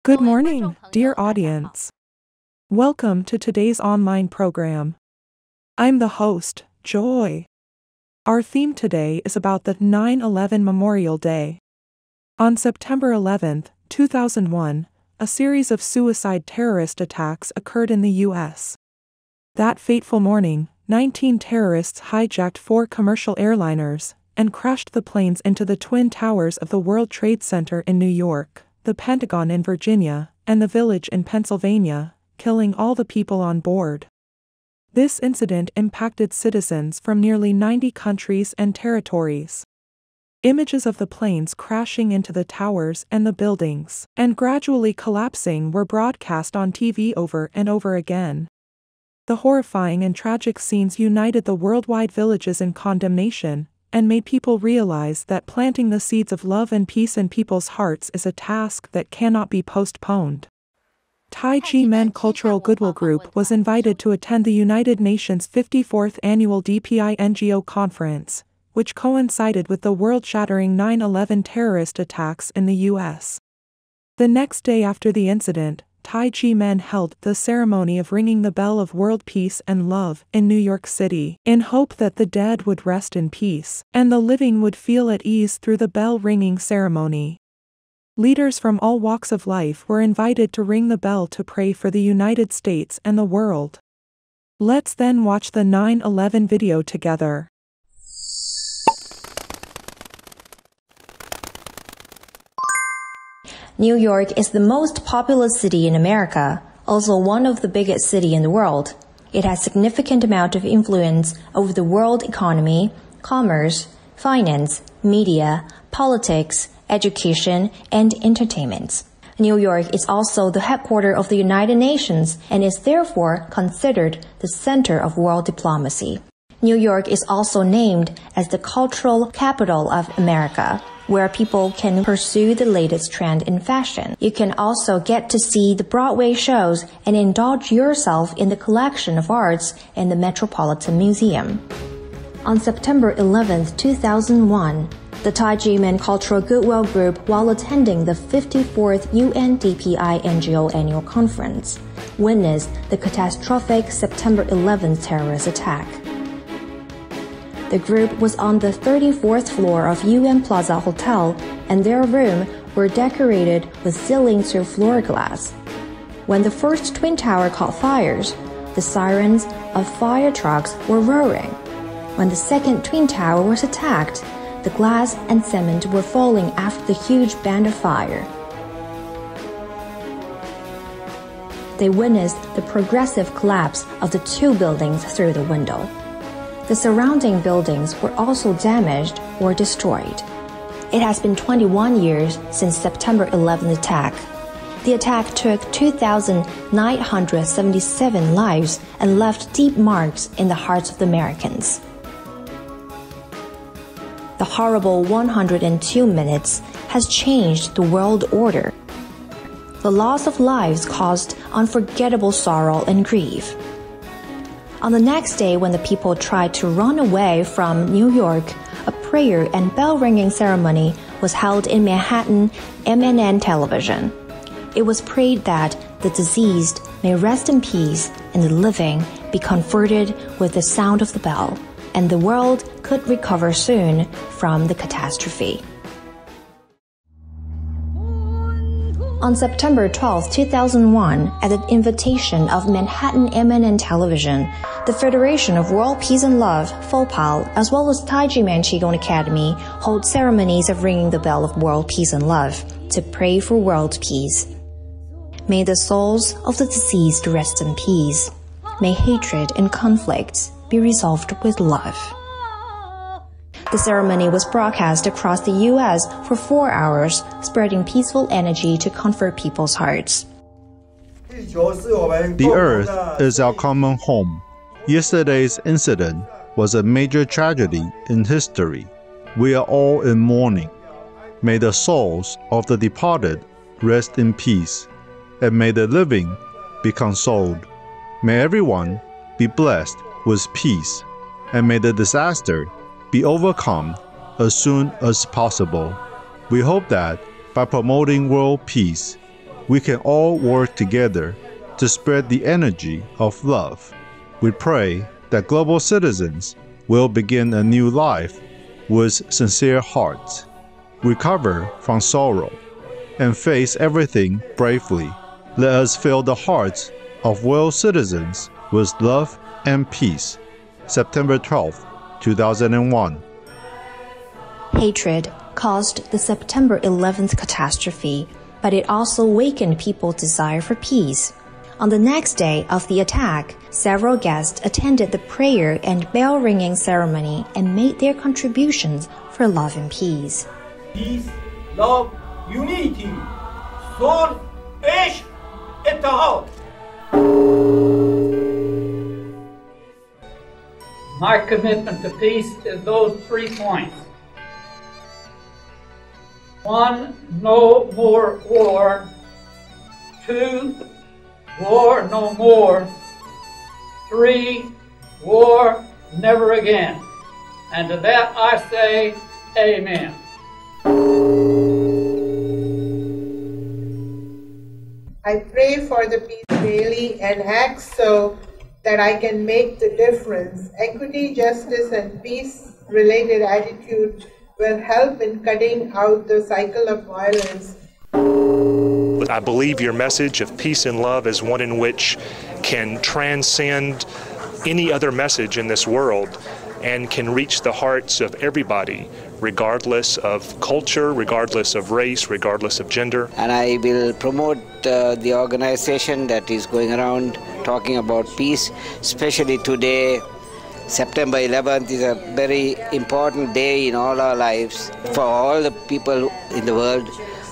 Good morning, dear audience. Welcome to today's online program. I'm the host, Joy. Our theme today is about the 9/11 Memorial Day. On September 11, 2001, a series of suicide terrorist attacks occurred in the U.S. That fateful morning, 19 terrorists hijacked 4 commercial airliners and crashed the planes into the Twin Towers of the World Trade Center in New York, the Pentagon in Virginia, and the Village in Pennsylvania, killing all the people on board. This incident impacted citizens from nearly 90 countries and territories. Images of the planes crashing into the towers and the buildings, and gradually collapsing, were broadcast on TV over and over again. The horrifying and tragic scenes united the worldwide villages in condemnation, and made people realize that planting the seeds of love and peace in people's hearts is a task that cannot be postponed. A-chien Cultural Goodwill Group was invited to attend the United Nations 54th Annual DPI-NGO Conference, which coincided with the world-shattering 9/11 terrorist attacks in the U.S. The next day after the incident, A-chien held the ceremony of ringing the bell of world peace and love in New York City, in hope that the dead would rest in peace, and the living would feel at ease through the bell-ringing ceremony. Leaders from all walks of life were invited to ring the bell to pray for the United States and the world. Let's then watch the 9/11 video together. New York is the most populous city in America, also one of the biggest cities in the world. It has significant amount of influence over the world economy, commerce, finance, media, politics, education, and entertainment. New York is also the headquarters of the United Nations and is therefore considered the center of world diplomacy. New York is also named as the cultural capital of America, where people can pursue the latest trend in fashion. You can also get to see the Broadway shows and indulge yourself in the collection of arts in the Metropolitan Museum. On September 11, 2001, the A-chien Cultural Goodwill Group, while attending the 54th UNDPI NGO Annual Conference, witnessed the catastrophic September 11 terrorist attack. The group was on the 34th floor of UN Plaza Hotel, and their room were decorated with ceilings to floor glass. When the first Twin Tower caught fires, the sirens of fire trucks were roaring. When the second Twin Tower was attacked, the glass and cement were falling after the huge band of fire. They witnessed the progressive collapse of the 2 buildings through the window. The surrounding buildings were also damaged or destroyed. It has been 21 years since September 11 attack. The attack took 2,977 lives and left deep marks in the hearts of the Americans. The horrible 102 minutes has changed the world order. The loss of lives caused unforgettable sorrow and grief. On the next day, when the people tried to run away from New York, a prayer and bell-ringing ceremony was held in Manhattan MNN television. It was prayed that the deceased may rest in peace and the living be comforted with the sound of the bell, and the world could recover soon from the catastrophe. On September 12, 2001, at the invitation of Manhattan MNN Television, the Federation of World Peace and Love, FOPAL, as well as A-chien Qigong Academy, hold ceremonies of ringing the bell of world peace and love to pray for world peace. May the souls of the deceased rest in peace. May hatred and conflicts be resolved with love. The ceremony was broadcast across the U.S. for 4 hours, spreading peaceful energy to comfort people's hearts. The Earth is our common home. Yesterday's incident was a major tragedy in history. We are all in mourning. May the souls of the departed rest in peace, and may the living be consoled. May everyone be blessed with peace, and may the disaster be overcome as soon as possible. We hope that by promoting world peace, we can all work together to spread the energy of love. We pray that global citizens will begin a new life with sincere hearts, recover from sorrow, and face everything bravely. Let us fill the hearts of world citizens with love and peace. September 12, 2001. Hatred caused the September 11th catastrophe, but it also awakened people's desire for peace. On the next day of the attack, several guests attended the prayer and bell-ringing ceremony and made their contributions for love and peace. Peace, love, unity, صلح، عشق، اتحاد. My commitment to peace is those 3 points. 1, no more war. 2, war no more. 3, war never again. And to that I say, amen. I pray for the peace daily and act so that I can make the difference. Equity, justice, and peace-related attitude will help in cutting out the cycle of violence. I believe your message of peace and love is one in which can transcend any other message in this world and can reach the hearts of everybody, regardless of culture, regardless of race, regardless of gender. And I will promote the organization that is going around talking about peace, especially today. September 11th is a very important day in all our lives. For all the people in the world,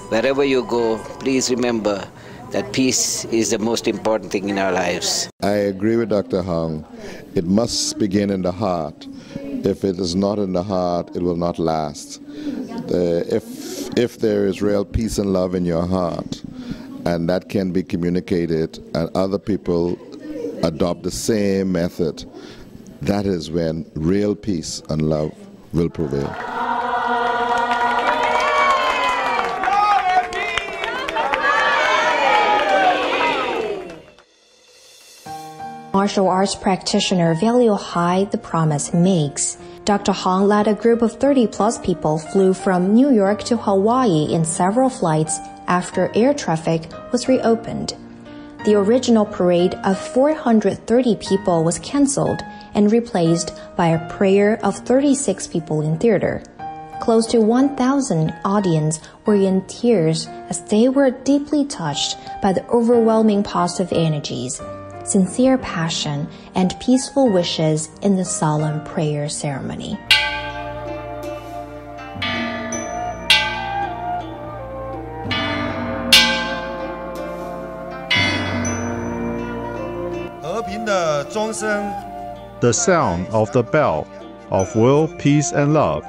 wherever you go, please remember that peace is the most important thing in our lives. I agree with Dr. Hong. It must begin in the heart. If it is not in the heart, it will not last. If there is real peace and love in your heart, and that can be communicated, and other people adopt the same method, that is when real peace and love will prevail. Martial arts practitioner value high the promise he makes. Dr. Hong led a group of 30-plus people flew from New York to Hawaii in several flights after air traffic was reopened. The original parade of 430 people was canceled and replaced by a prayer of 36 people in theater. Close to 1,000 audience were in tears as they were deeply touched by the overwhelming positive energies, sincere passion, and peaceful wishes in the solemn prayer ceremony. The sound of the bell of world peace and love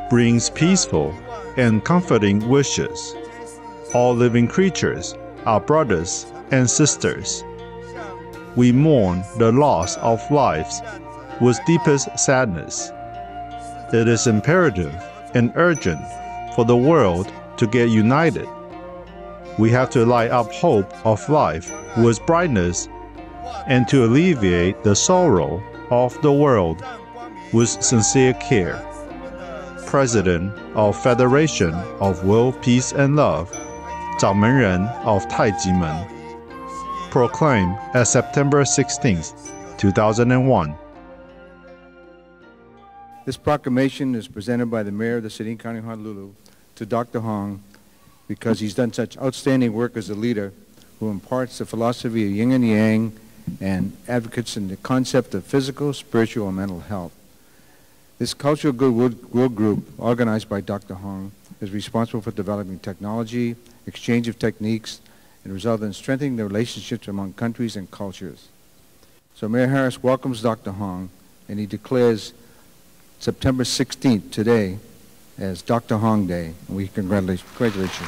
brings peaceful and comforting wishes. All living creatures are brothers and sisters. We mourn the loss of lives with deepest sadness. It is imperative and urgent for the world to get united. We have to light up hope of life with brightness and to alleviate the sorrow of the world with sincere care. President of Federation of World Peace and Love, 掌门人 of 太极门, proclaimed as September 16, 2001. This proclamation is presented by the Mayor of the City and County of Honolulu to Dr. Hong because he's done such outstanding work as a leader who imparts the philosophy of yin and yang and advocates in the concept of physical, spiritual, and mental health. This cultural goodwill group, organized by Dr. Hong, is responsible for developing technology, exchange of techniques, and result in strengthening the relationships among countries and cultures. So Mayor Harris welcomes Dr. Hong, and he declares September 16th, today, as Dr. Hong Day, and we congratulate you.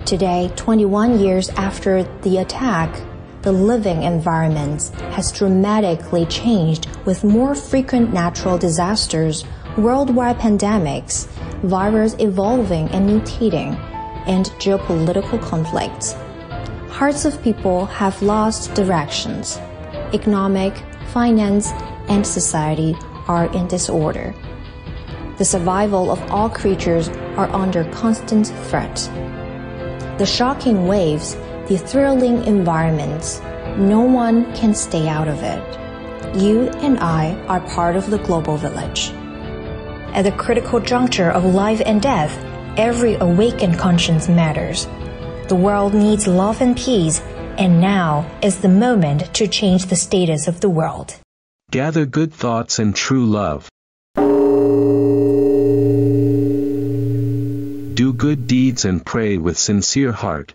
Today, 21 years after the attack, the living environment has dramatically changed with more frequent natural disasters, worldwide pandemics, virus evolving and mutating, and geopolitical conflicts. Hearts of people have lost directions. Economic, finance, and society are in disorder. The survival of all creatures are under constant threat. The shocking waves, the thrilling environments, no one can stay out of it. You and I are part of the global village. At the critical juncture of life and death, every awakened conscience matters. The world needs love and peace, and now is the moment to change the status of the world. Gather good thoughts and true love. Do good deeds and pray with sincere heart.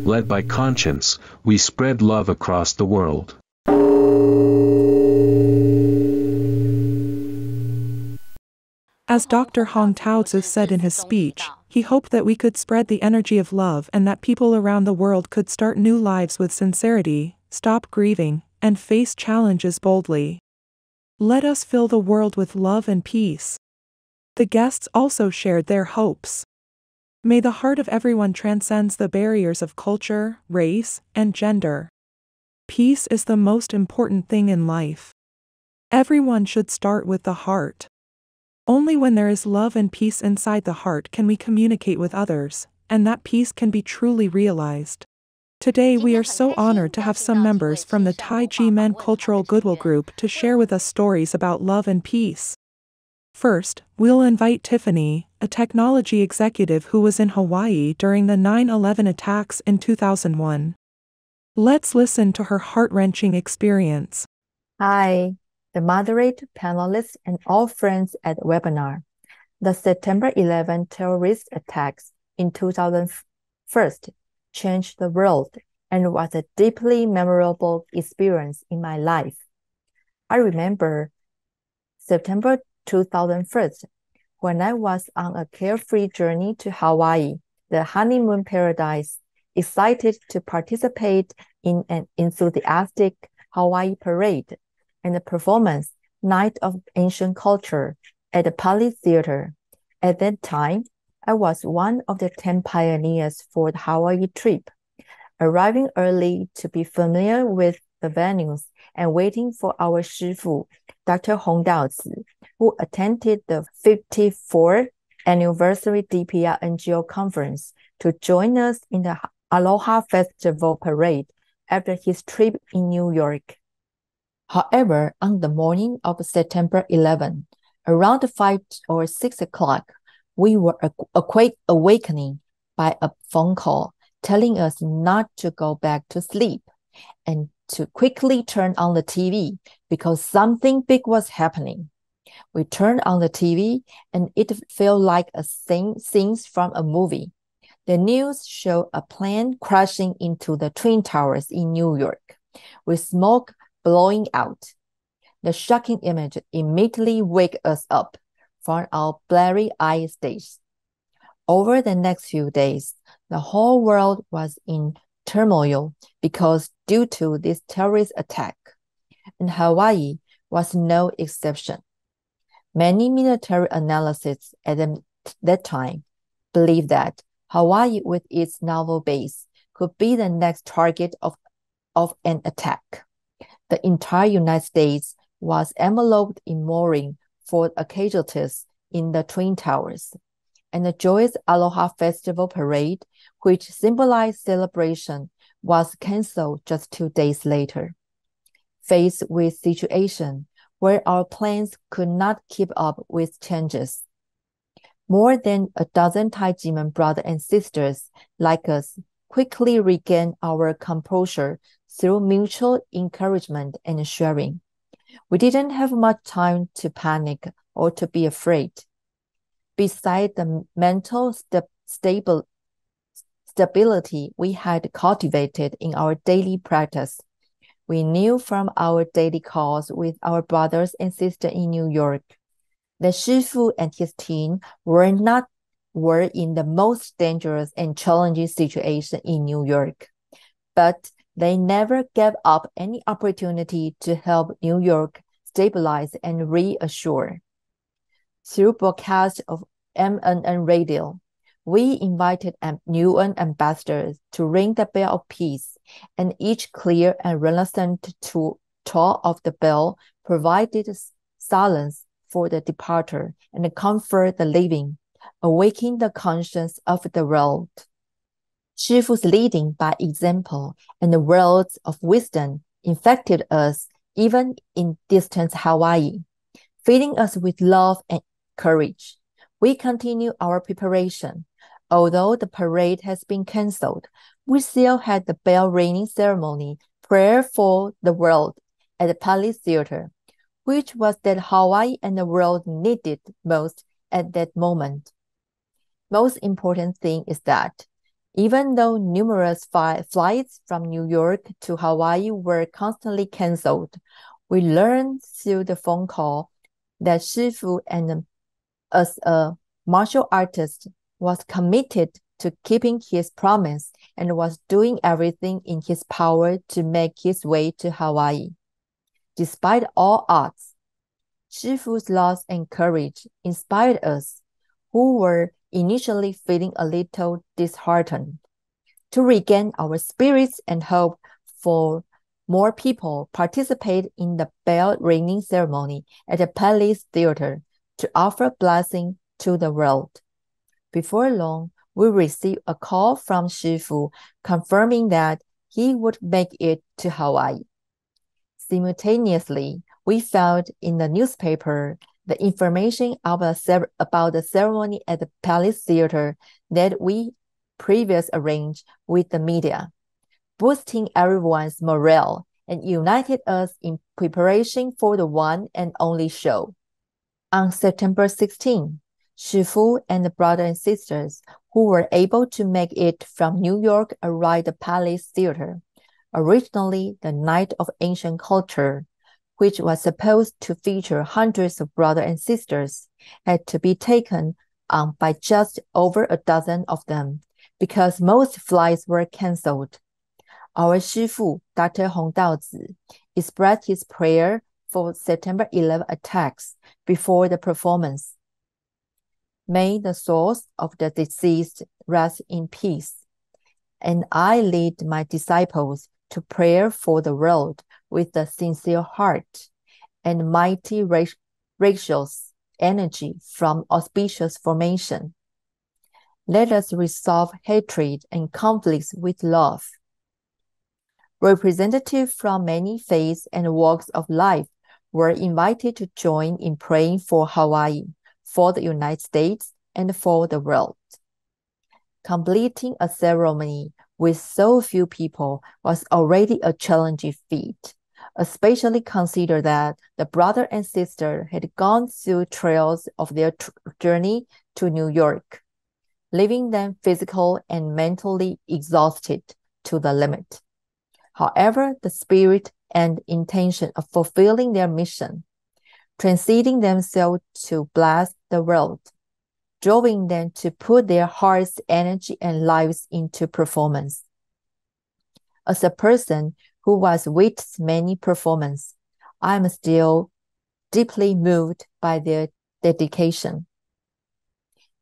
Led by conscience, we spread love across the world. As Dr. Hong Tao-tzu said in his speech, he hoped that we could spread the energy of love and that people around the world could start new lives with sincerity, stop grieving, and face challenges boldly. Let us fill the world with love and peace. The guests also shared their hopes. May the heart of everyone transcends the barriers of culture, race, and gender. Peace is the most important thing in life. Everyone should start with the heart. Only when there is love and peace inside the heart can we communicate with others, and that peace can be truly realized. Today we are so honored to have some members from the Tai Chi Men Cultural Goodwill Group to share with us stories about love and peace. First, we'll invite Tiffany, a technology executive who was in Hawaii during the 9/11 attacks in 2001. Let's listen to her heart-wrenching experience. Hi, the moderator, panelists, and all friends at the webinar. The September 11 terrorist attacks in 2001 changed the world and was a deeply memorable experience in my life. I remember September 2001 when I was on a carefree journey to Hawaii, the honeymoon paradise, excited to participate in an enthusiastic Hawaii parade and the performance Night of Ancient Culture at the Palace Theater. At that time, I was one of the 10 pioneers for the Hawaii trip, arriving early to be familiar with the venues and waiting for our Shifu, Dr. Hong Tao-tzu, who attended the 54th anniversary DPR NGO conference to join us in the Aloha Festival parade after his trip in New York. However, on the morning of September 11, around 5 or 6 o'clock, we were awakening by a phone call telling us not to go back to sleep and to quickly turn on the TV because something big was happening. We turned on the TV and it felt like a scene from a movie. The news showed a plane crashing into the Twin Towers in New York, with smoke blowing out. The shocking image immediately woke us up from our blurry-eyed states. Over the next few days, the whole world was in turmoil because due to this terrorist attack, and Hawaii was no exception. Many military analysts at that time believed that Hawaii, with its naval base, could be the next target of an attack. The entire United States was enveloped in mourning for the casualties in the Twin Towers, and the joyous Aloha Festival parade, which symbolized celebration, was canceled just 2 days later. Faced with a situation where our plans could not keep up with changes, more than a dozen Taijiman brothers and sisters like us quickly regained our composure through mutual encouragement and sharing. We didn't have much time to panic or to be afraid. Besides the mental stability we had cultivated in our daily practice, we knew from our daily calls with our brothers and sisters in New York that Shifu and his team were in the most dangerous and challenging situation in New York, but they never gave up any opportunity to help New York stabilize and reassure. Through broadcast of MNN radio, we invited UN ambassadors to ring the bell of peace, and each clear and reluctant toll of the bell provided silence for the departed and comfort the living, awakening the conscience of the world. Shifu's leading by example and the words of wisdom infected us even in distant Hawaii, filling us with love and courage. We continue our preparation. Although the parade has been canceled, we still had the bell ringing ceremony, Prayer for the World, at the Palace Theater, which was that Hawaii and the world needed most at that moment. Most important thing is that even though numerous flights from New York to Hawaii were constantly canceled, we learned through the phone call that Shifu, and as a martial artist, was committed to keeping his promise and was doing everything in his power to make his way to Hawaii. Despite all odds, Shifu's loss and courage inspired us, who were initially feeling a little disheartened, to regain our spirits and hope for more people participate in the bell ringing ceremony at the Palace Theater to offer blessing to the world. Before long, we received a call from Shifu confirming that he would make it to Hawaii. Simultaneously, we found in the newspaper the information about the ceremony at the Palace Theater that we previously arranged with the media, boosting everyone's morale and united us in preparation for the one and only show. On September 16, Shifu and the brothers and sisters who were able to make it from New York arrived at the Palace Theater, originally the Night of Ancient Culture, which was supposed to feature hundreds of brothers and sisters, had to be taken on by just over a dozen of them, because most flights were canceled. Our Shifu, Dr. Hong Daozi, expressed his prayer for September 11 attacks before the performance. May the souls of the deceased rest in peace. And I lead my disciples to prayer for the world with a sincere heart and mighty righteous energy from auspicious formation. Let us resolve hatred and conflicts with love. Representatives from many faiths and walks of life were invited to join in praying for Hawaii, for the United States, and for the world. Completing a ceremony with so few people was already a challenging feat, especially consider that the brother and sister had gone through trails of their journey to New York, leaving them physically and mentally exhausted to the limit. However, the spirit and intention of fulfilling their mission, transcending themselves to bless the world, drove them to put their hearts, energy, and lives into performance. As a person who was witnessed many performances, I am still deeply moved by their dedication.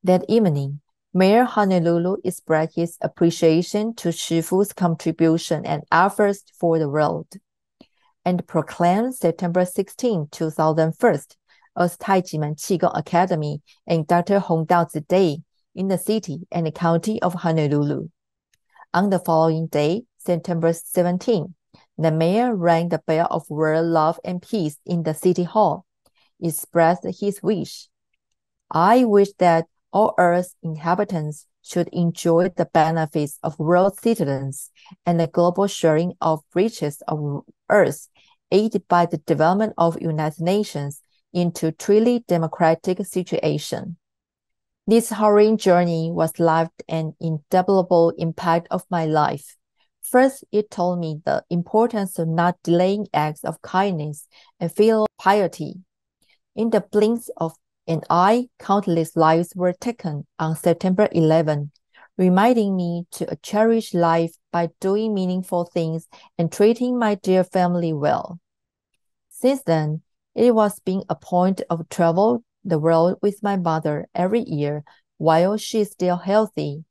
That evening, Mayor Honolulu expressed his appreciation to Shifu's contribution and efforts for the world, and proclaimed September 16, 2001 as Taijiman Qigong Academy and Dr. Hong Daozi Day in the city and the county of Honolulu. On the following day, September 17, the mayor rang the bell of world love and peace in the city hall, expressed his wish. I wish that all Earth's inhabitants should enjoy the benefits of world citizens and the global sharing of riches of Earth, aided by the development of United Nations into truly democratic situation. This harrowing journey was left an indelible impact of my life. First, it taught me the importance of not delaying acts of kindness and filial piety. In the blink of an eye, countless lives were taken on September 11, reminding me to cherish life by doing meaningful things and treating my dear family well. Since then, It was being a point of travel the world with my mother every year while she's still healthy.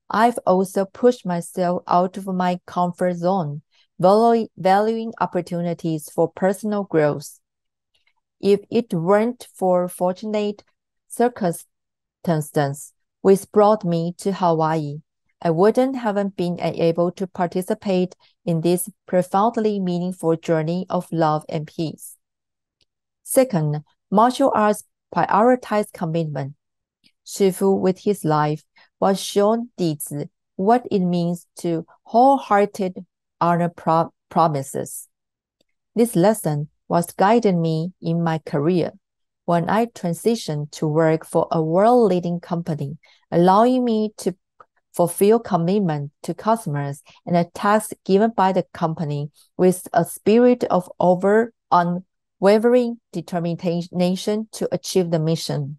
I've also pushed myself out of my comfort zone, valuing opportunities for personal growth. If it weren't for fortunate circumstances which brought me to Hawaii, I wouldn't have been able to participate in this profoundly meaningful journey of love and peace. Second, martial arts prioritize commitment. Shifu, with his life, was shown Dizi what it means to wholehearted honor promises. This lesson was guiding me in my career when I transitioned to work for a world-leading company, allowing me to fulfill commitment to customers and a task given by the company with a spirit of unwavering determination to achieve the mission.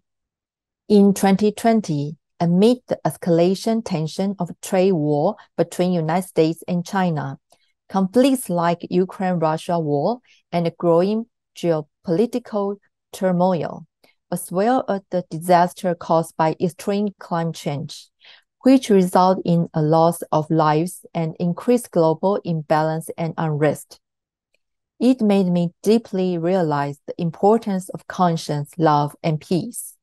In 2020, amid the escalation tension of trade war between United States and China, conflicts like Ukraine-Russia war and growing geopolitical turmoil, as well as the disaster caused by extreme climate change, which result in a loss of lives and increased global imbalance and unrest. It made me deeply realize the importance of conscience, love, and peace.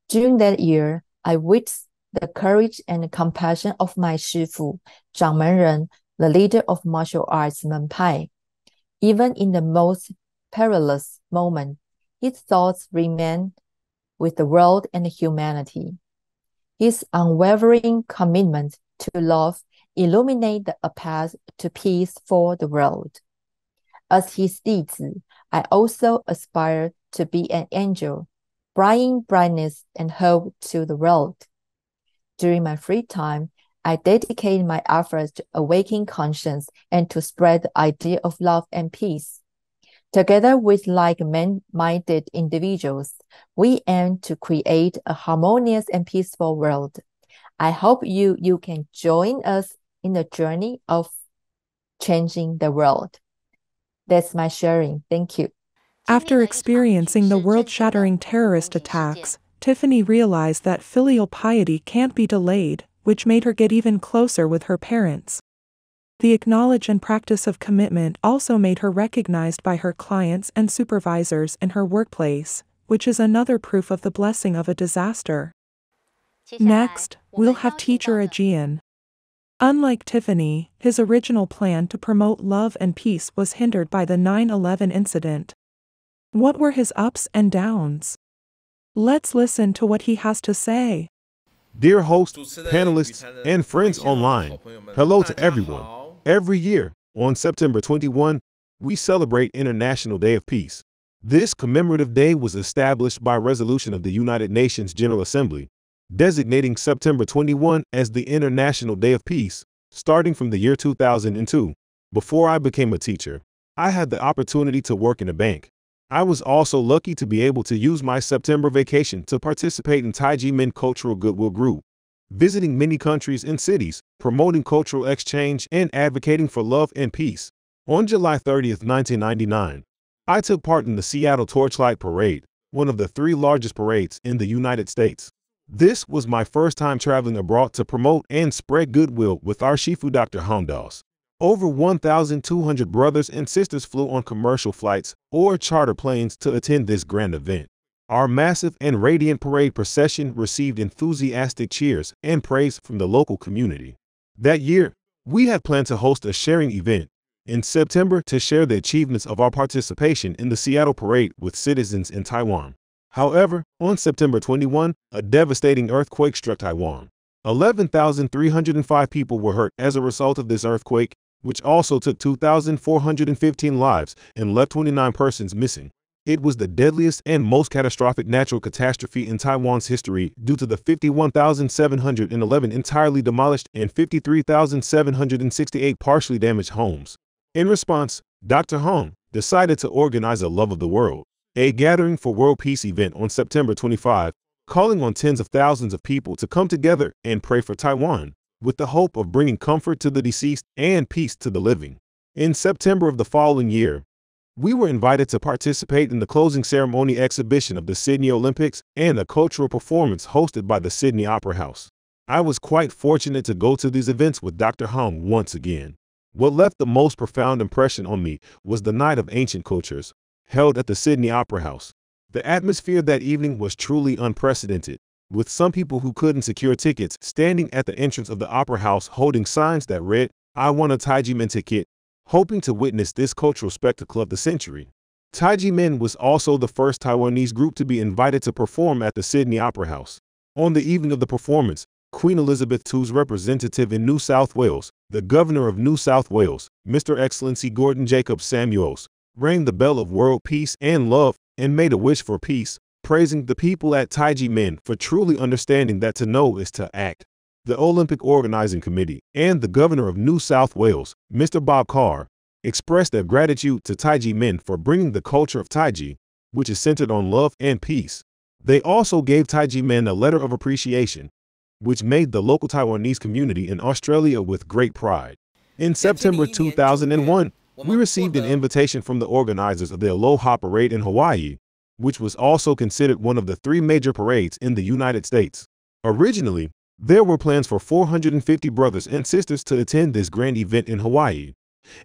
During that year, I witnessed the courage and compassion of my Shifu, Zhang Menren, the leader of martial arts Menpai. Even in the most perilous moment, his thoughts remained with the world and humanity. His unwavering commitment to love illuminated a path to peace for the world. As his Dizi, I also aspire to be an angel, bringing brightness and hope to the world. During my free time, I dedicate my efforts to awaken conscience and to spread the idea of love and peace. Together with like-minded individuals, we aim to create a harmonious and peaceful world. I hope you can join us in the journey of changing the world. That's my sharing. Thank you. After experiencing the world-shattering terrorist attacks, Tiffany realized that filial piety can't be delayed, which made her get even closer with her parents. The acknowledge and practice of commitment also made her recognized by her clients and supervisors in her workplace, which is another proof of the blessing of a disaster. Next, we'll have teacher A-chien. Unlike Tiffany, his original plan to promote love and peace was hindered by the 9/11 incident. What were his ups and downs? Let's listen to what he has to say. Dear hosts, panelists, and friends online, hello to everyone. Every year, on September 21, we celebrate International Day of Peace. This commemorative day was established by resolution of the United Nations General Assembly, designating September 21 as the International Day of Peace, starting from the year 2002. Before I became a teacher, I had the opportunity to work in a bank. I was also lucky to be able to use my September vacation to participate in Taiji Men Cultural Goodwill Group, visiting many countries and cities, promoting cultural exchange and advocating for love and peace. On July 30th, 1999, I took part in the Seattle Torchlight Parade, one of the 3 largest parades in the United States. This was my first time traveling abroad to promote and spread goodwill with our Shifu Dr. Hondos. Over 1,200 brothers and sisters flew on commercial flights or charter planes to attend this grand event. Our massive and radiant parade procession received enthusiastic cheers and praise from the local community. That year, we had planned to host a sharing event in September to share the achievements of our participation in the Seattle Parade with citizens in Taiwan. However, on September 21, a devastating earthquake struck Taiwan. 11,305 people were hurt as a result of this earthquake, which also took 2,415 lives and left 29 persons missing. It was the deadliest and most catastrophic natural catastrophe in Taiwan's history due to the 51,711 entirely demolished and 53,768 partially damaged homes. In response, Dr. Hong decided to organize a Love of the World, a gathering for world peace event on September 25, calling on tens of thousands of people to come together and pray for Taiwan, with the hope of bringing comfort to the deceased and peace to the living. In September of the following year, We were invited to participate in the closing ceremony exhibition of the Sydney Olympics and a cultural performance hosted by the Sydney Opera House. I was quite fortunate to go to these events with Dr. Hong once again. What left the most profound impression on me was the Night of Ancient Cultures, held at the Sydney Opera House. The atmosphere that evening was truly unprecedented, with some people who couldn't secure tickets standing at the entrance of the Opera House holding signs that read, "I want a Taiji Men ticket," hoping to witness this cultural spectacle of the century. Taiji Men was also the first Taiwanese group to be invited to perform at the Sydney Opera House. On the evening of the performance, Queen Elizabeth II's representative in New South Wales, the Governor of New South Wales, Mr. Excellency Gordon Jacob Samuels, rang the bell of world peace and love and made a wish for peace, praising the people at Taiji Men for truly understanding that to know is to act. The Olympic Organizing Committee and the Governor of New South Wales, Mr. Bob Carr, expressed their gratitude to Taiji Men for bringing the culture of Taiji, which is centered on love and peace. They also gave Taiji Men a letter of appreciation, which made the local Taiwanese community in Australia with great pride. In September 2001, we received an invitation from the organizers of the Aloha Parade in Hawaii, which was also considered one of the 3 major parades in the United States. Originally, there were plans for 450 brothers and sisters to attend this grand event in Hawaii,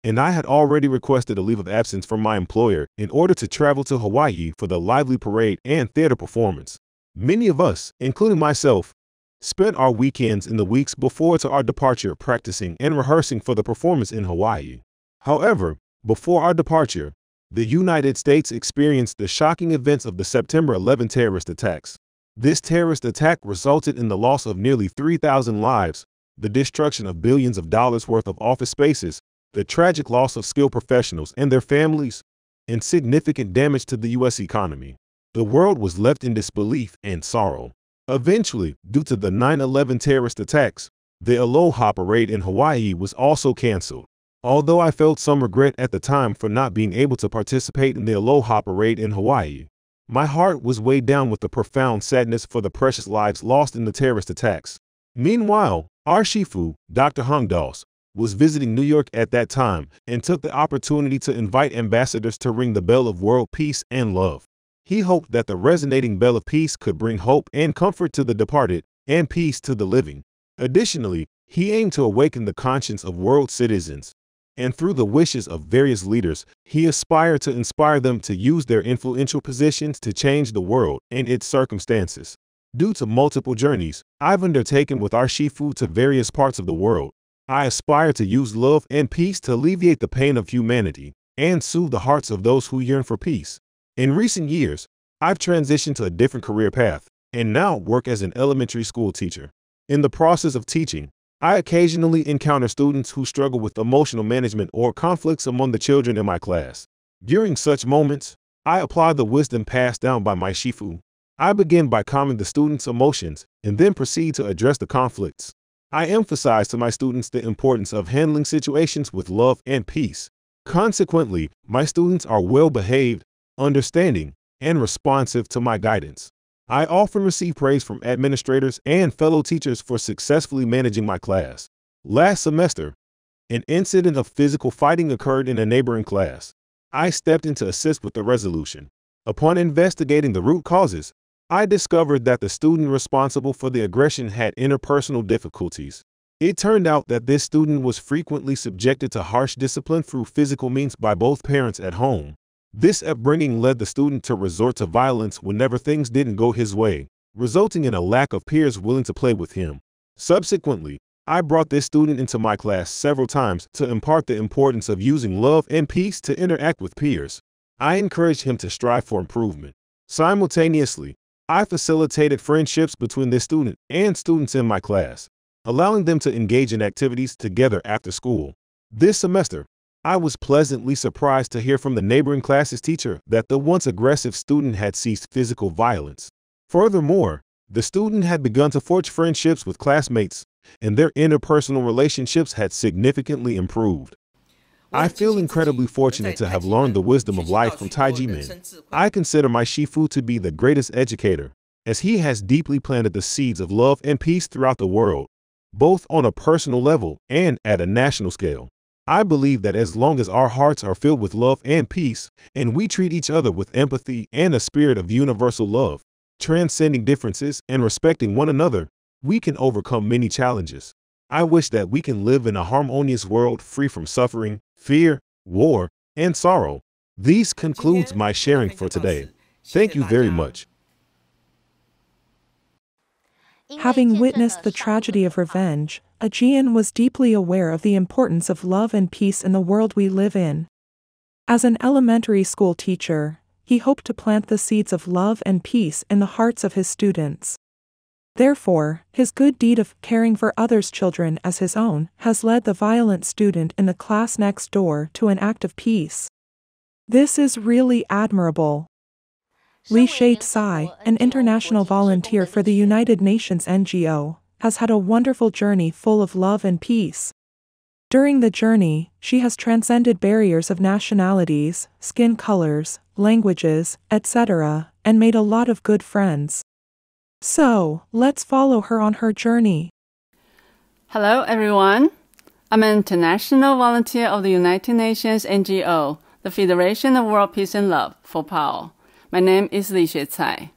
and I had already requested a leave of absence from my employer in order to travel to Hawaii for the lively parade and theater performance. Many of us, including myself, spent our weekends in the weeks before to our departure practicing and rehearsing for the performance in Hawaii. However, before our departure, the United States experienced the shocking events of the September 11 terrorist attacks. This terrorist attack resulted in the loss of nearly 3,000 lives, the destruction of billions of dollars worth of office spaces, the tragic loss of skilled professionals and their families, and significant damage to the U.S. economy. The world was left in disbelief and sorrow. Eventually, due to the 9/11 terrorist attacks, the Aloha Parade in Hawaii was also canceled. Although I felt some regret at the time for not being able to participate in the Aloha Parade in Hawaii, my heart was weighed down with the profound sadness for the precious lives lost in the terrorist attacks. Meanwhile, our Shifu, Dr. Hong Das, was visiting New York at that time and took the opportunity to invite ambassadors to ring the bell of world peace and love. He hoped that the resonating bell of peace could bring hope and comfort to the departed and peace to the living. Additionally, he aimed to awaken the conscience of world citizens, and through the wishes of various leaders, he aspired to inspire them to use their influential positions to change the world and its circumstances. Due to multiple journeys I've undertaken with our Shifu to various parts of the world, I aspire to use love and peace to alleviate the pain of humanity and soothe the hearts of those who yearn for peace. In recent years, I've transitioned to a different career path and now work as an elementary school teacher. In the process of teaching, I occasionally encounter students who struggle with emotional management or conflicts among the children in my class. During such moments, I apply the wisdom passed down by my Shifu. I begin by calming the students' emotions and then proceed to address the conflicts. I emphasize to my students the importance of handling situations with love and peace. Consequently, my students are well-behaved, understanding, and responsive to my guidance. I often receive praise from administrators and fellow teachers for successfully managing my class. Last semester, an incident of physical fighting occurred in a neighboring class. I stepped in to assist with the resolution. Upon investigating the root causes, I discovered that the student responsible for the aggression had interpersonal difficulties. It turned out that this student was frequently subjected to harsh discipline through physical means by both parents at home. This upbringing led the student to resort to violence whenever things didn't go his way, resulting in a lack of peers willing to play with him. Subsequently, I brought this student into my class several times to impart the importance of using love and peace to interact with peers. I encouraged him to strive for improvement. Simultaneously, I facilitated friendships between this student and students in my class, allowing them to engage in activities together after school. This semester, I was pleasantly surprised to hear from the neighboring class's teacher that the once aggressive student had ceased physical violence. Furthermore, the student had begun to forge friendships with classmates, and their interpersonal relationships had significantly improved. I feel incredibly fortunate to have learned the wisdom of life from Taiji Men. I consider my Shifu to be the greatest educator, as he has deeply planted the seeds of love and peace throughout the world, both on a personal level and at a national scale. I believe that as long as our hearts are filled with love and peace, and we treat each other with empathy and a spirit of universal love, transcending differences and respecting one another, we can overcome many challenges. I wish that we can live in a harmonious world free from suffering, fear, war, and sorrow. This concludes my sharing for today. Thank you very much. Having witnessed the tragedy of revenge, A-chien was deeply aware of the importance of love and peace in the world we live in. As an elementary school teacher, he hoped to plant the seeds of love and peace in the hearts of his students. Therefore, his good deed of caring for others' children as his own has led the violent student in the class next door to an act of peace. This is really admirable. Li-Hsueh Tsai, an international volunteer for the United Nations NGO, has had a wonderful journey full of love and peace. During the journey, she has transcended barriers of nationalities, skin colors, languages, etc., and made a lot of good friends. So, let's follow her on her journey. Hello everyone. I'm an international volunteer of the United Nations NGO, the Federation of World Peace and Love, FOPAO. My name is Li-Hsueh Tsai.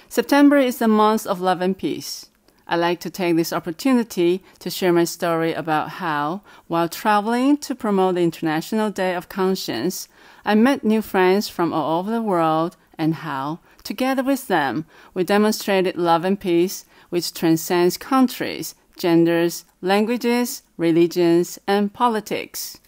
September is the month of love and peace. I'd like to take this opportunity to share my story about how, while traveling to promote the International Day of Conscience, I met new friends from all over the world and how, together with them, we demonstrated love and peace which transcends countries, genders, languages, religions, and politics.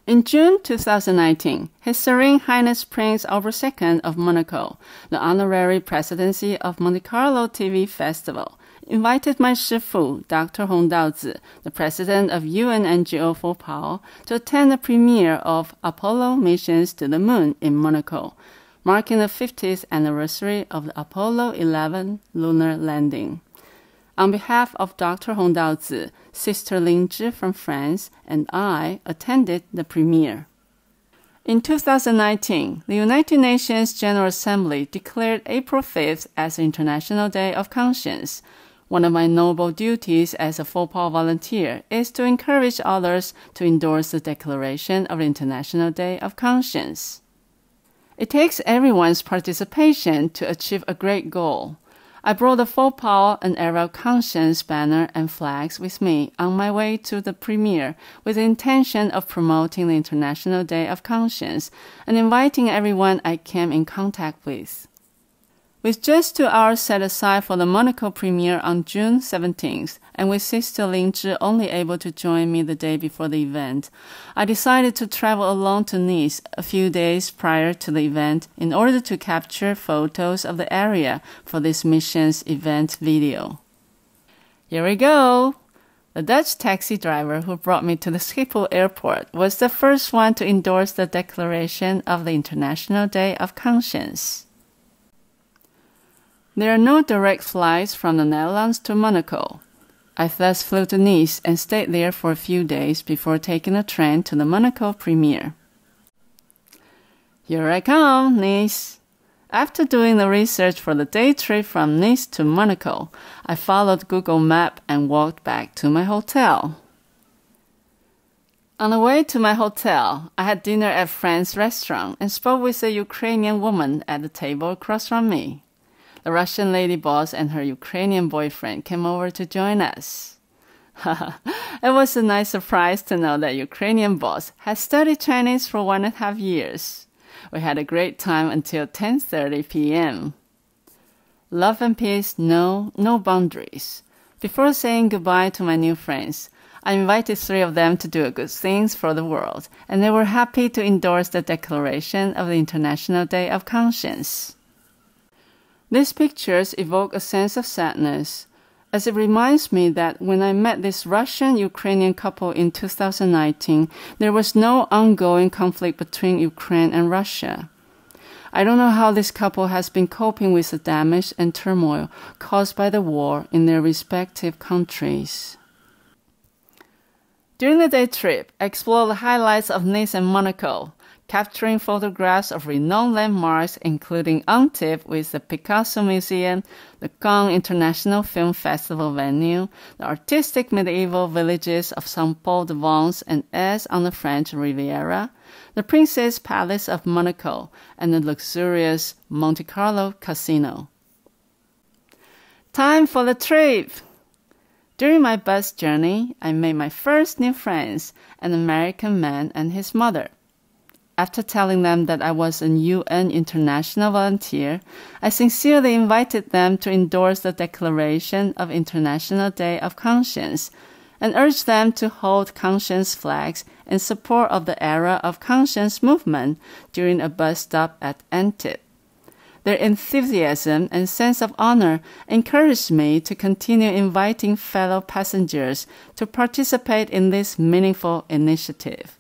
In June 2019, His Serene Highness Prince Albert II of Monaco, the honorary presidency of Monte Carlo TV Festival, invited my Shifu, Dr. Hong Daozi, the president of UN NGO FOPAO, to attend the premiere of Apollo Missions to the Moon in Monaco, marking the 50th anniversary of the Apollo 11 lunar landing. On behalf of Dr. Hong Daozi, Sister Lingzhi from France, and I attended the premiere. In 2019, the United Nations General Assembly declared April 5th as the International Day of Conscience. One of my noble duties as a FOPAO volunteer is to encourage others to endorse the declaration of the International Day of Conscience. It takes everyone's participation to achieve a great goal. I brought the FOPAO and Era of Conscience banner and flags with me on my way to the premiere with the intention of promoting the International Day of Conscience and inviting everyone I came in contact with. With just 2 hours set aside for the Monaco premiere on June 17th, and with Sister Lingzhi only able to join me the day before the event, I decided to travel alone to Nice a few days prior to the event in order to capture photos of the area for this mission's event video. Here we go! The Dutch taxi driver who brought me to the Schiphol airport was the first one to endorse the declaration of the International Day of Conscience. There are no direct flights from the Netherlands to Monaco. I thus flew to Nice and stayed there for a few days before taking a train to the Monaco premiere. Here I come, Nice. After doing the research for the day trip from Nice to Monaco, I followed Google Maps and walked back to my hotel. On the way to my hotel, I had dinner at a friend's restaurant and spoke with a Ukrainian woman at the table across from me. The Russian lady boss and her Ukrainian boyfriend came over to join us. It was a nice surprise to know that Ukrainian boss had studied Chinese for 1.5 years. We had a great time until 10:30 p.m. Love and peace, no boundaries. Before saying goodbye to my new friends, I invited 3 of them to do good things for the world, and they were happy to endorse the declaration of the International Day of Conscience. These pictures evoke a sense of sadness, as it reminds me that when I met this Russian-Ukrainian couple in 2019, there was no ongoing conflict between Ukraine and Russia. I don't know how this couple has been coping with the damage and turmoil caused by the war in their respective countries. During the day trip, I explored the highlights of Nice and Monaco, capturing photographs of renowned landmarks, including Antibes with the Picasso Museum, the Cannes International Film Festival venue, the artistic medieval villages of Saint-Paul-de-Vence and Aix on the French Riviera, the Princess Palace of Monaco, and the luxurious Monte Carlo Casino. Time for the trip! During my bus journey, I made my first new friends, an American man and his mother. After telling them that I was a UN international volunteer, I sincerely invited them to endorse the Declaration of International Day of Conscience and urged them to hold conscience flags in support of the Era of Conscience movement during a bus stop at Antibes. Their enthusiasm and sense of honor encouraged me to continue inviting fellow passengers to participate in this meaningful initiative.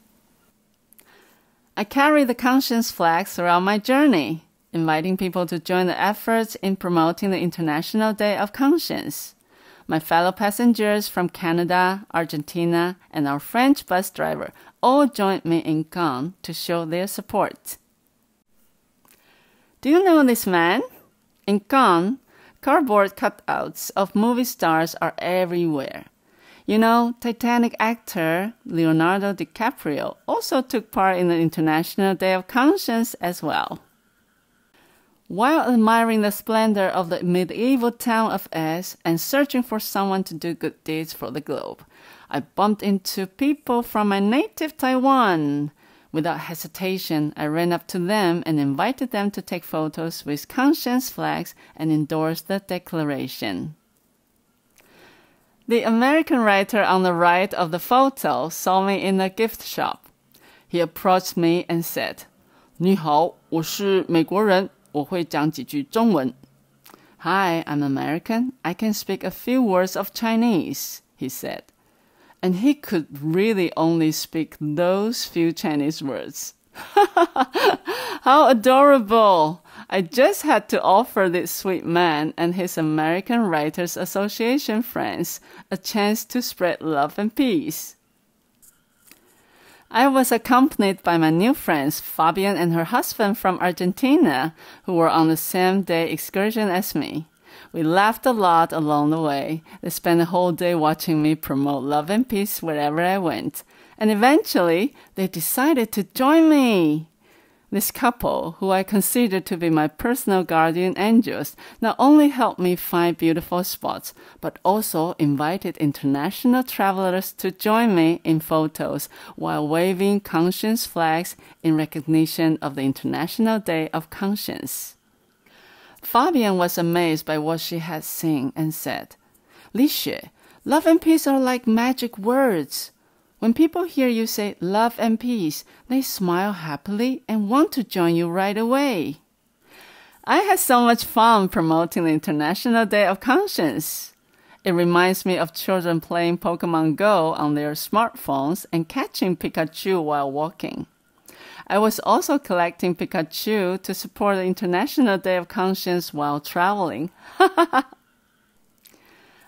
I carried the conscience flag throughout my journey, inviting people to join the efforts in promoting the International Day of Conscience. My fellow passengers from Canada, Argentina, and our French bus driver all joined me in Cannes to show their support. Do you know this man? In Cannes, cardboard cutouts of movie stars are everywhere. You know, Titanic actor Leonardo DiCaprio also took part in the International Day of Conscience as well. While admiring the splendor of the medieval town of Aix and searching for someone to do good deeds for the globe, I bumped into people from my native Taiwan. Without hesitation, I ran up to them and invited them to take photos with conscience flags and endorse the declaration. The American writer on the right of the photo saw me in a gift shop. He approached me and said, 你好，我是美国人，我会讲几句中文. Hi, I'm American. I can speak a few words of Chinese, he said. And he could really only speak those few Chinese words. How adorable! I just had to offer this sweet man and his American Writers Association friends a chance to spread love and peace. I was accompanied by my new friends, Fabian and her husband from Argentina, who were on the same day excursion as me. We laughed a lot along the way. They spent the whole day watching me promote love and peace wherever I went. And eventually, they decided to join me. This couple, who I consider to be my personal guardian angels, not only helped me find beautiful spots, but also invited international travelers to join me in photos while waving conscience flags in recognition of the International Day of Conscience. Fabian was amazed by what she had seen and said, Li-Hsueh, love and peace are like magic words. When people hear you say love and peace, they smile happily and want to join you right away. I had so much fun promoting the International Day of Conscience. It reminds me of children playing Pokemon Go on their smartphones and catching Pikachu while walking. I was also collecting Pikachu to support the International Day of Conscience while traveling.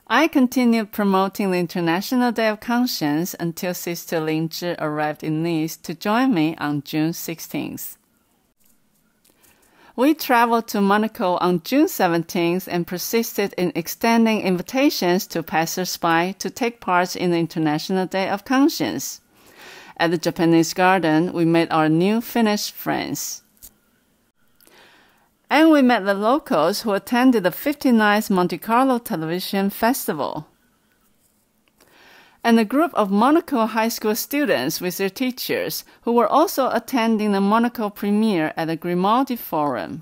I continued promoting the International Day of Conscience until Sister Lin-Zhi arrived in Nice to join me on June 16th. We traveled to Monaco on June 17th and persisted in extending invitations to passers-by to take part in the International Day of Conscience. At the Japanese garden, we met our new Finnish friends. And we met the locals who attended the 59th Monte Carlo Television Festival. And a group of Monaco high school students with their teachers who were also attending the Monaco premiere at the Grimaldi Forum.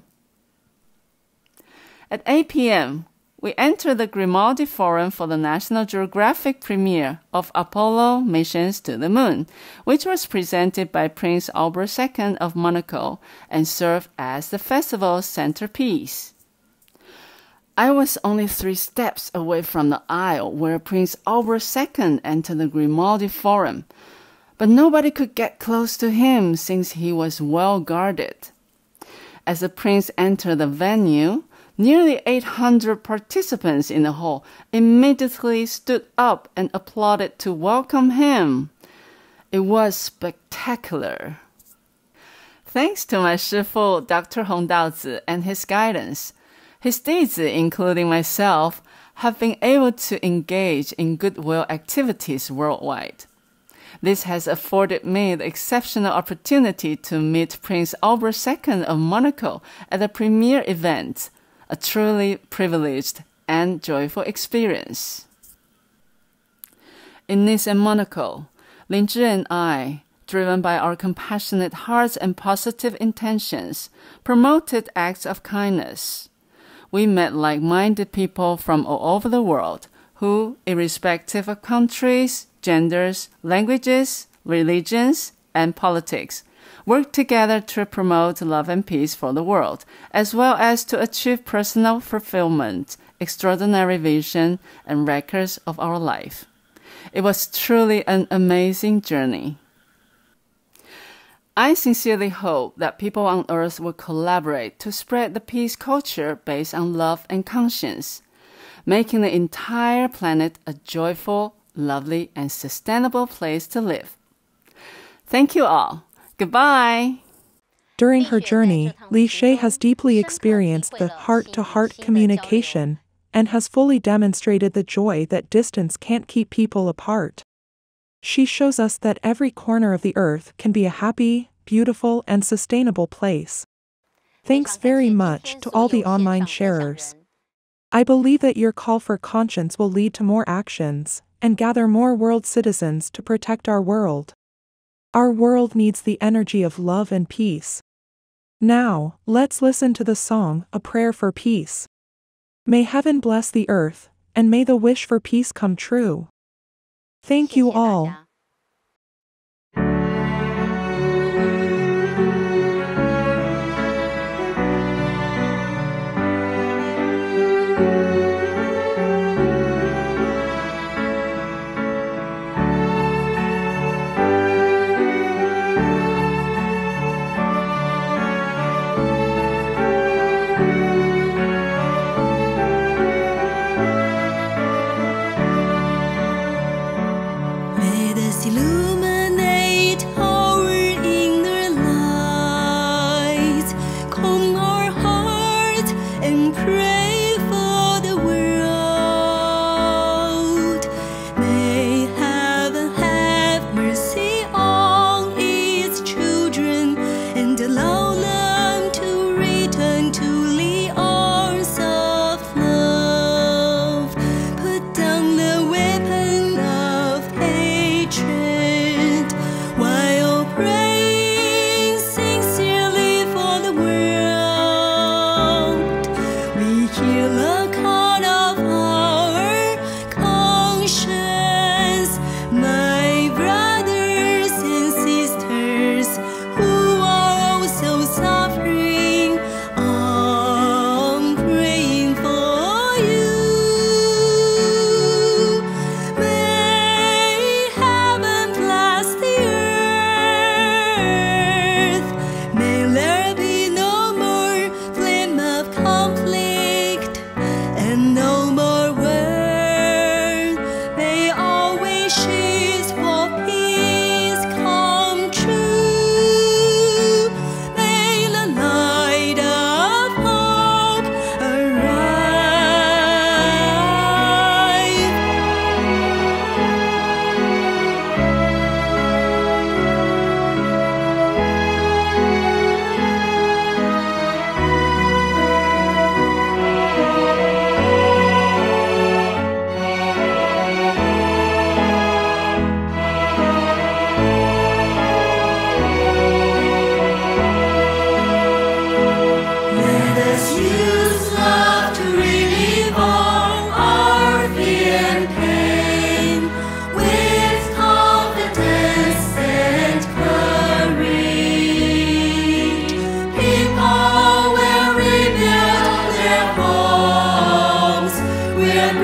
At 8 p.m., we entered the Grimaldi Forum for the National Geographic premiere of Apollo Missions to the Moon, which was presented by Prince Albert II of Monaco and served as the festival's centerpiece. I was only 3 steps away from the aisle where Prince Albert II entered the Grimaldi Forum, but nobody could get close to him since he was well guarded. As the prince entered the venue, nearly 800 participants in the hall immediately stood up and applauded to welcome him. It was spectacular. Thanks to my 师父 Dr. Hong Daozi and his guidance, his 弟子, including myself, have been able to engage in goodwill activities worldwide. This has afforded me the exceptional opportunity to meet Prince Albert II of Monaco at a premier event, a truly privileged and joyful experience. In Nice and Monaco, Lin-Zhi and I, driven by our compassionate hearts and positive intentions, promoted acts of kindness. We met like-minded people from all over the world who, irrespective of countries, genders, languages, religions, and politics, work together to promote love and peace for the world, as well as to achieve personal fulfillment, extraordinary vision, and records of our life. It was truly an amazing journey. I sincerely hope that people on Earth will collaborate to spread the peace culture based on love and conscience, making the entire planet a joyful, lovely, and sustainable place to live. Thank you all. Goodbye. During her journey, Li-Hsueh has deeply experienced the heart-to-heart communication and has fully demonstrated the joy that distance can't keep people apart. She shows us that every corner of the earth can be a happy, beautiful, and sustainable place. Thanks very much to all the online sharers. I believe that your call for conscience will lead to more actions and gather more world citizens to protect our world. Our world needs the energy of love and peace. Now, let's listen to the song, A Prayer for Peace. May heaven bless the earth, and may the wish for peace come true. Thank you all. Illuminate our inner light. Calm our hearts and pray for the world. May heaven have mercy on its children and allow them to return to the arms of love. Put down the weapon of hatred while praying sincerely for the world. We hear the call of our conscience, my brothers and sisters who are also suffering. I'm praying for you. May heaven bless the earth. May there be no more flame of conflict and no more war. May our wishes for peace come true. May the light of hope arrive. Let us use love to relieve all our fear and pain with confidence and courage. People will rebuild their homes. We are